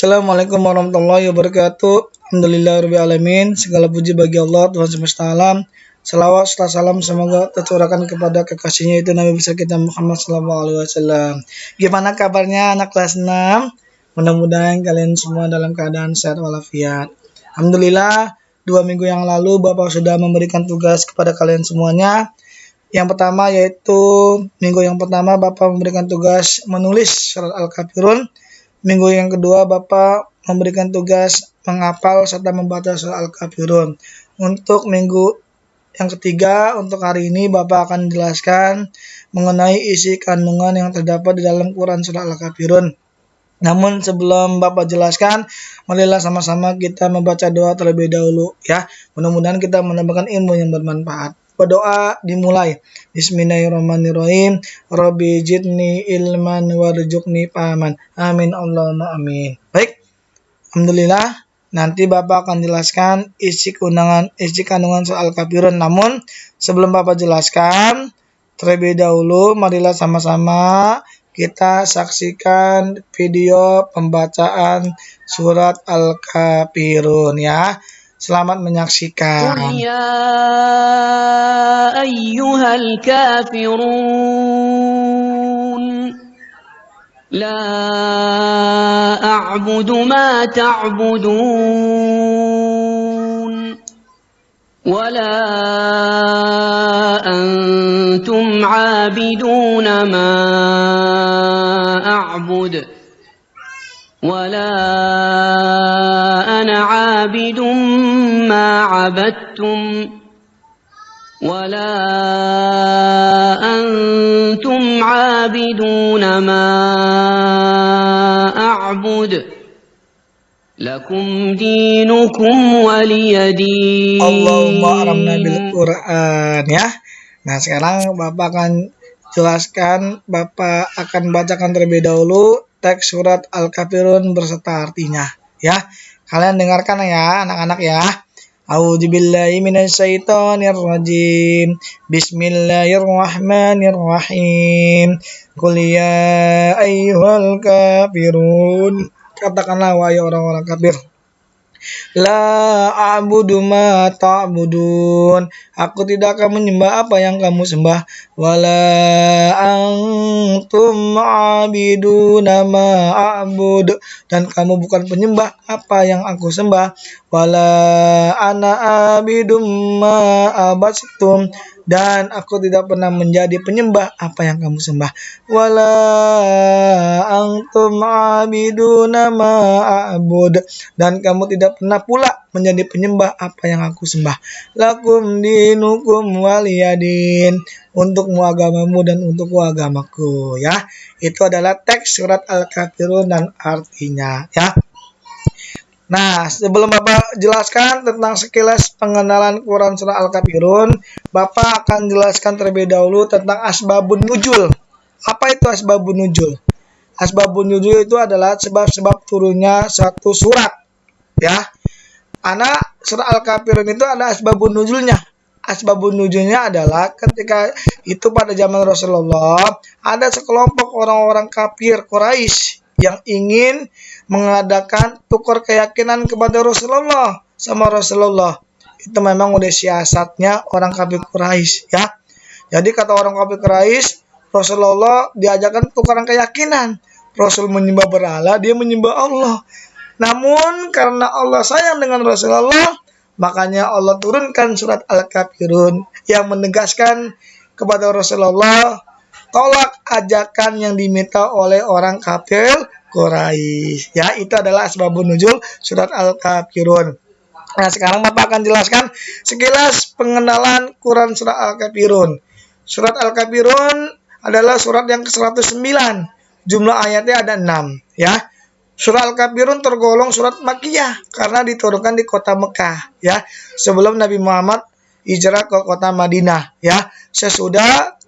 Assalamualaikum warahmatullahi wabarakatuh. Alhamdulillahirabbil alamin. Segala puji bagi Allah Tuhan semesta alam. Salawat serta salam semoga tercurahkan kepada kekasihnya itu Nabi besar kita Muhammad SAW. Gimana kabarnya anak kelas 6? Mudah-mudahan kalian semua dalam keadaan sehat walafiat. Alhamdulillah, 2 minggu yang lalu Bapak sudah memberikan tugas kepada kalian semuanya. Yang pertama yaitu minggu yang pertama Bapak memberikan tugas menulis surat Al-Kafirun. Minggu yang kedua Bapak memberikan tugas menghafal serta membaca surat Al-Kafirun. Untuk minggu yang ketiga, untuk hari ini Bapak akan menjelaskan mengenai isi kandungan yang terdapat di dalam Quran surat Al-Kafirun. Namun sebelum Bapak jelaskan, marilah sama-sama kita membaca doa terlebih dahulu ya. Mudah-mudahan kita mendapatkan ilmu yang bermanfaat. Berdoa dimulai. Bismillahirrahmanirrahim. Rabbi jidni ilman warzuqni fahaman. Amin Allahumma amin. Baik. Alhamdulillah. Nanti Bapak akan jelaskan isi kandungan soal Al-Kafirun. Namun sebelum Bapak jelaskan, terlebih dahulu marilah sama-sama kita saksikan video pembacaan surat Al-Kafirun ya. Selamat menyaksikan. قل يا أيها الكافرون لا أعبد ما تعبدون ولا أنتم عابدون ما أعبد ولا أنا عابد ما عبدتم ولا أنتم عابدون ما أعبد لكم دينكم ولي دين. Allahumma aramna bil Quran ya. Nah, sekarang Bapak akan jelaskan, Bapak akan bacakan terlebih dahulu teks surat Al-Kafirun berserta artinya ya. Kalian dengarkan ya anak-anak ya. A'udzubillahi minasyaitonirrajim. Bismillahirrahmanirrahim. Qul ya ayyuhal kafirun. Katakanlah wahai orang-orang kafir. La a'budu ma ta'budun. Aku tidak akan menyembah apa yang kamu sembah. Wala antum abiduna ma a'bud. Dan kamu bukan penyembah apa yang aku sembah. Wala ana abidum ma abastum. Dan aku tidak pernah menjadi penyembah apa yang kamu sembah. Wala antum abiduna ma a'bud. Dan kamu tidak pernah pula menjadi penyembah apa yang aku sembah. Lakum dinukum waliyadin. Untukmu agamamu dan untukku agamaku ya. Itu adalah teks surat Al-Kafirun dan artinya ya. Nah, sebelum Bapak jelaskan tentang sekilas pengenalan Quran surah Al-Kafirun, Bapak akan jelaskan terlebih dahulu tentang asbabun nuzul. Apa itu asbabun nuzul? Asbabun nuzul itu adalah sebab-sebab turunnya satu surat. Ya. Anak surah Al-Kafirun itu ada asbabun nuzulnya. Asbabun nuzulnya adalah ketika itu pada zaman Rasulullah ada sekelompok orang-orang kafir Quraisy yang ingin mengadakan tukar keyakinan kepada Rasulullah sama Rasulullah. Itu memang udah siasatnya orang kafir Quraisy ya. Jadi kata orang kafir Quraisy, Rasulullah diajarkan tukaran keyakinan. Rasul menyembah berhala, dia menyembah Allah. Namun karena Allah sayang dengan Rasulullah, makanya Allah turunkan surat Al-Kafirun yang menegaskan kepada Rasulullah tolak ajakan yang diminta oleh orang kafir Quraisy. Ya, itu adalah asbabun nuzul surat Al-Kafirun. Nah, sekarang Bapak akan jelaskan sekilas pengenalan Quran surat Al-Kafirun. Surat Al-Kafirun adalah surat yang ke-109. Jumlah ayatnya ada 6, ya. Surat Al-Kafirun tergolong surat Makkiyah karena diturunkan di kota Mekah, ya. Sebelum Nabi Muhammad hijrah ke kota Madinah, ya. Sesudah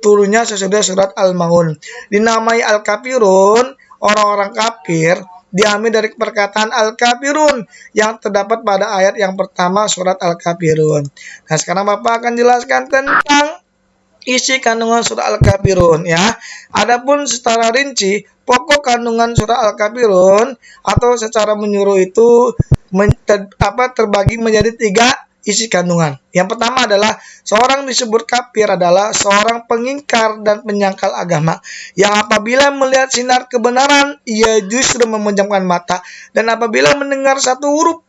surat Al-Maun. Dinamai Al-Kafirun, orang-orang kafir diambil dari perkataan Al-Kafirun yang terdapat pada ayat yang pertama surat Al-Kafirun. Nah, sekarang Bapak akan jelaskan tentang isi kandungan surah Al-Kafirun ya. Adapun secara rinci pokok kandungan surah Al-Kafirun atau secara menyuruh itu terbagi menjadi 3 isi kandungan. Yang pertama adalah seorang disebut kafir adalah seorang pengingkar dan penyangkal agama yang apabila melihat sinar kebenaran ia justru memejamkan mata, dan apabila mendengar satu huruf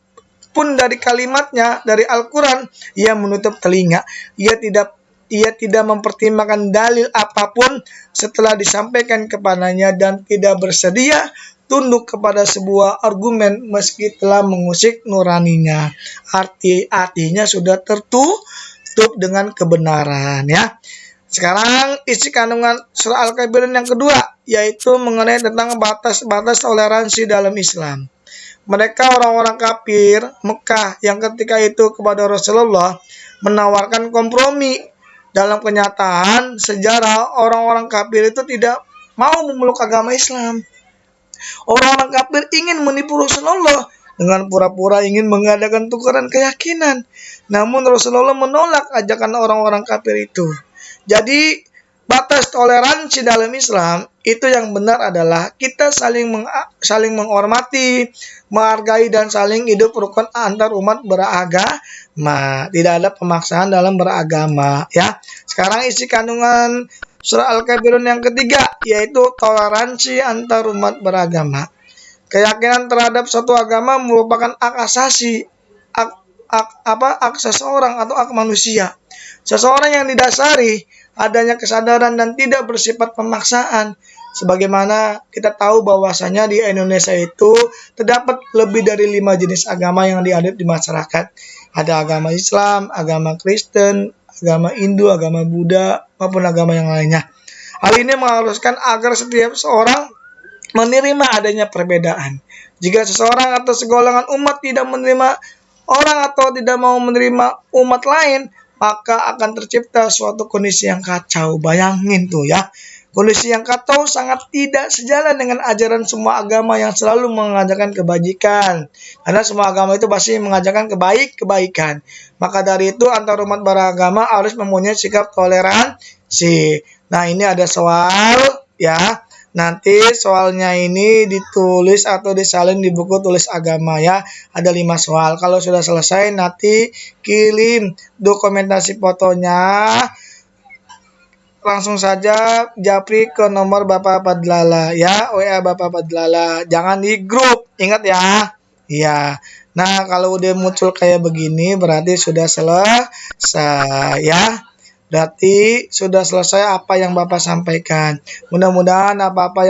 pun dari kalimatnya dari Al-Quran ia menutup telinga. Ia tidak mempertimbangkan dalil apapun setelah disampaikan kepadanya dan tidak bersedia tunduk kepada sebuah argumen meski telah mengusik nuraninya. Artinya sudah tertutup dengan kebenaran ya. Sekarang isi kandungan surah Al-Kafirun yang kedua yaitu mengenai tentang batas-batas toleransi dalam Islam. Mereka orang-orang kafir Mekah yang ketika itu kepada Rasulullah menawarkan kompromi. Dalam kenyataan sejarah orang-orang kafir itu tidak mau memeluk agama Islam. Orang-orang kafir ingin menipu Rasulullah dengan pura-pura ingin mengadakan tukaran keyakinan. Namun Rasulullah menolak ajakan orang-orang kafir itu. Jadi batas toleransi dalam Islam itu yang benar adalah kita saling menghormati, menghargai dan saling hidup rukun antar umat beragama. Tidak ada pemaksaan dalam beragama ya. Sekarang isi kandungan surah Al-Kafirun yang ketiga yaitu toleransi antar umat beragama. Keyakinan terhadap suatu agama merupakan hak asasi, hak seseorang atau hak manusia. Seseorang yang didasari adanya kesadaran dan tidak bersifat pemaksaan. Sebagaimana kita tahu bahwasanya di Indonesia itu terdapat lebih dari 5 jenis agama yang diadopsi di masyarakat. Ada agama Islam, agama Kristen, agama Hindu, agama Buddha, maupun agama yang lainnya. Hal ini mengharuskan agar setiap seorang menerima adanya perbedaan. Jika seseorang atau segolongan umat tidak menerima orang atau tidak mau menerima umat lain, maka akan tercipta suatu kondisi yang kacau. Bayangin tuh ya. Kondisi yang kacau sangat tidak sejalan dengan ajaran semua agama yang selalu mengajarkan kebajikan. Karena semua agama itu pasti mengajarkan kebaikan. Maka dari itu antar umat beragama harus mempunyai sikap toleransi. Nah, ini ada soal ya. Nanti soalnya ini ditulis atau disalin di buku tulis agama ya. Ada 5 soal. Kalau sudah selesai nanti kirim dokumentasi fotonya. Langsung saja japri ke nomor Bapak Padlala ya, WA Bapak Padlala. Jangan di grup, ingat ya. Iya. Nah, kalau udah muncul kayak begini berarti sudah selesai ya. Berarti sudah selesai apa yang Bapak sampaikan. Mudah-mudahan apa-apa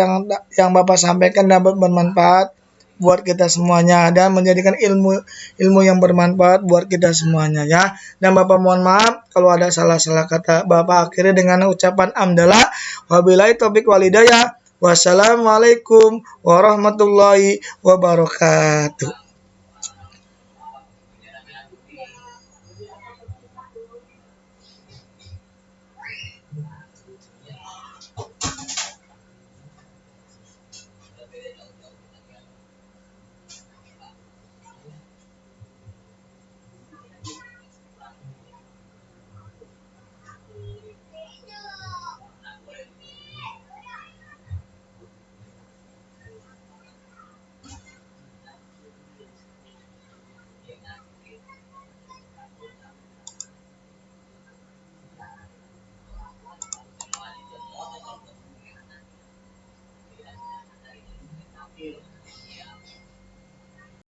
yang Bapak sampaikan dapat bermanfaat buat kita semuanya dan menjadikan ilmu yang bermanfaat buat kita semuanya ya. Dan Bapak mohon maaf kalau ada salah-salah kata. Bapak akhiri dengan ucapan hamdalah. Wabillahi taufiq walhidayah. Wassalamualaikum warahmatullahi wabarakatuh.